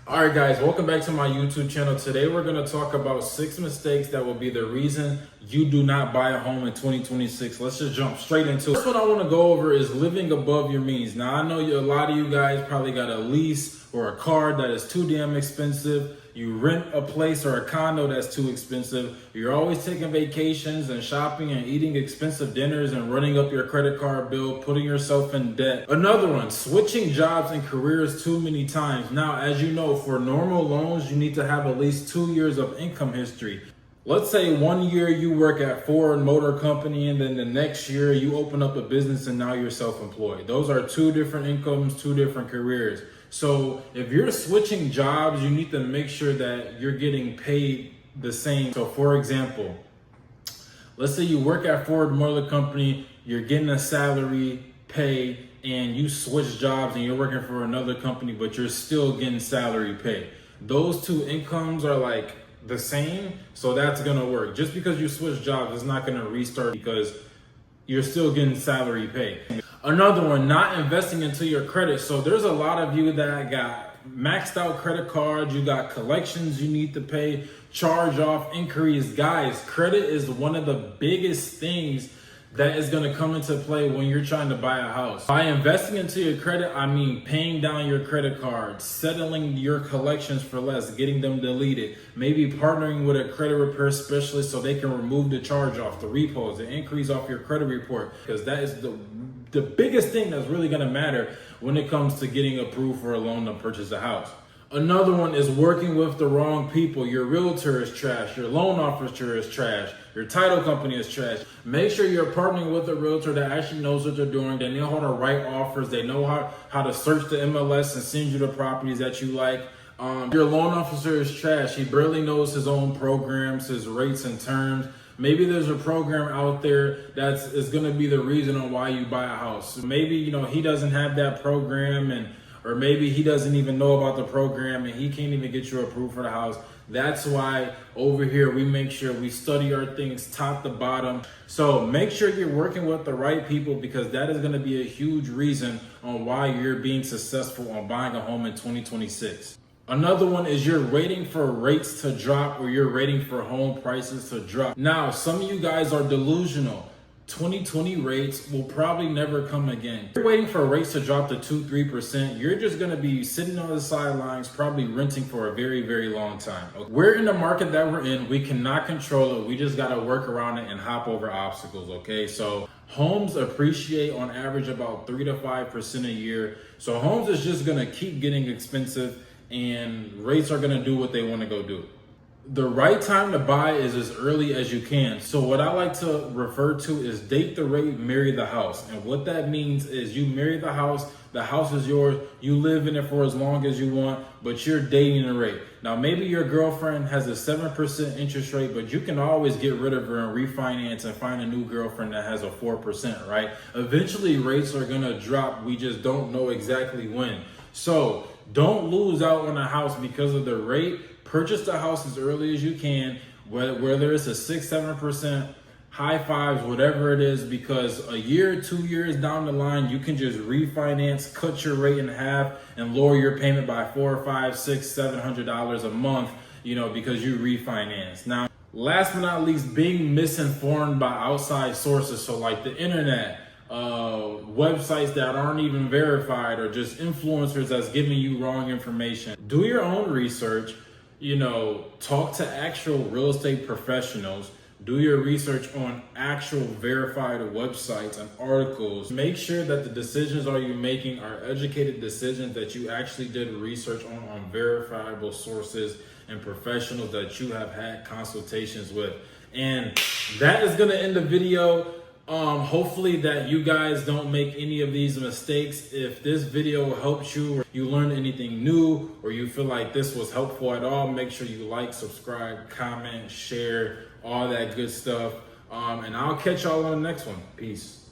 All right, guys, welcome back to my YouTube channel. Today, we're going to talk about 6 mistakes that will be the reason you do not buy a home in 2026. Let's just jump straight into it. First one I want to go over is living above your means. Now, I know a lot of you guys probably got a lease or a car that is too damn expensive. You rent a place or a condo that's too expensive. You're always taking vacations and shopping and eating expensive dinners and running up your credit card bill, putting yourself in debt. Another one, switching jobs and careers too many times. Now, as you know, for normal loans, you need to have at least 2 years of income history. Let's say 1 year you work at Ford Motor Company and then the next year you open up a business and now you're self-employed. Those are 2 different incomes, 2 different careers. So if you're switching jobs, you need to make sure that you're getting paid the same. So for example, let's say you work at Ford Motor Company, you're getting a salary pay, and you switch jobs and you're working for another company, but you're still getting salary pay. Those 2 incomes are like the same, so that's gonna work. Just because you switch jobs, it's not gonna restart because you're still getting salary pay. Another one, not investing into your credit. So there's a lot of you that got maxed out credit cards, you got collections you need to pay, charge off, increase. Guys, credit is one of the biggest things that is going to come into play when you're trying to buy a house. By investing into your credit, I mean paying down your credit cards, settling your collections for less, getting them deleted, maybe partnering with a credit repair specialist so they can remove the charge off, the repos, the increase off your credit report, because that is the biggest thing that's really going to matter when it comes to getting approved for a loan to purchase a house. Another one is working with the wrong people. Your realtor is trash. Your loan officer is trash. Your title company is trash. Make sure you're partnering with a realtor that actually knows what they're doing. They know how to write offers. They know how to search the MLS and send you the properties that you like. Your loan officer is trash. He barely knows his own programs, his rates and terms. Maybe there's a program out there that is going to be the reason on why you buy a house. Maybe, he doesn't have that program, or maybe he doesn't even know about the program and he can't even get you approved for the house. That's why over here we make sure we study our things top to bottom. So make sure you're working with the right people, because that is going to be a huge reason on why you're being successful on buying a home in 2026. Another one is you're waiting for rates to drop, or you're waiting for home prices to drop. Now, some of you guys are delusional. 2020 rates will probably never come again. You're waiting for rates to drop to 2-3%. You're just going to be sitting on the sidelines, probably renting for a very, very long time. Okay? We're in the market that we're in. We cannot control it. We just got to work around it and hop over obstacles. Okay. So homes appreciate on average about 3 to 5% a year. So homes is just going to keep getting expensive, and rates are going to do what they want to go do. The right time to buy is as early as you can. So what I like to refer to is date the rate, marry the house. And what that means is you marry the house is yours, you live in it for as long as you want, but you're dating the rate. Now, maybe your girlfriend has a 7% interest rate, but you can always get rid of her and refinance and find a new girlfriend that has a 4%, right? Eventually rates are gonna drop. We just don't know exactly when. So don't lose out on a house because of the rate. Purchase the house as early as you can, whether it's a 6-7%, high fives, whatever it is, because a year, 2 years down the line, you can just refinance, cut your rate in half, and lower your payment by $400, $500, $600, $700 a month, because you refinance. Now, last but not least, being misinformed by outside sources, so like the internet, websites that aren't even verified, or just influencers that's giving you wrong information. Do your own research. Talk to actual real estate professionals. Do your research on actual verified websites and articles. Make sure that the decisions you're making are educated decisions that you actually did research on verifiable sources and professionals that you have had consultations with. And that is going to end the video. Hopefully that you guys don't make any of these mistakes. If this video helped you, or you learned anything new, or you feel like this was helpful at all, make sure you like, subscribe, comment, share, all that good stuff. And I'll catch y'all on the next one. Peace.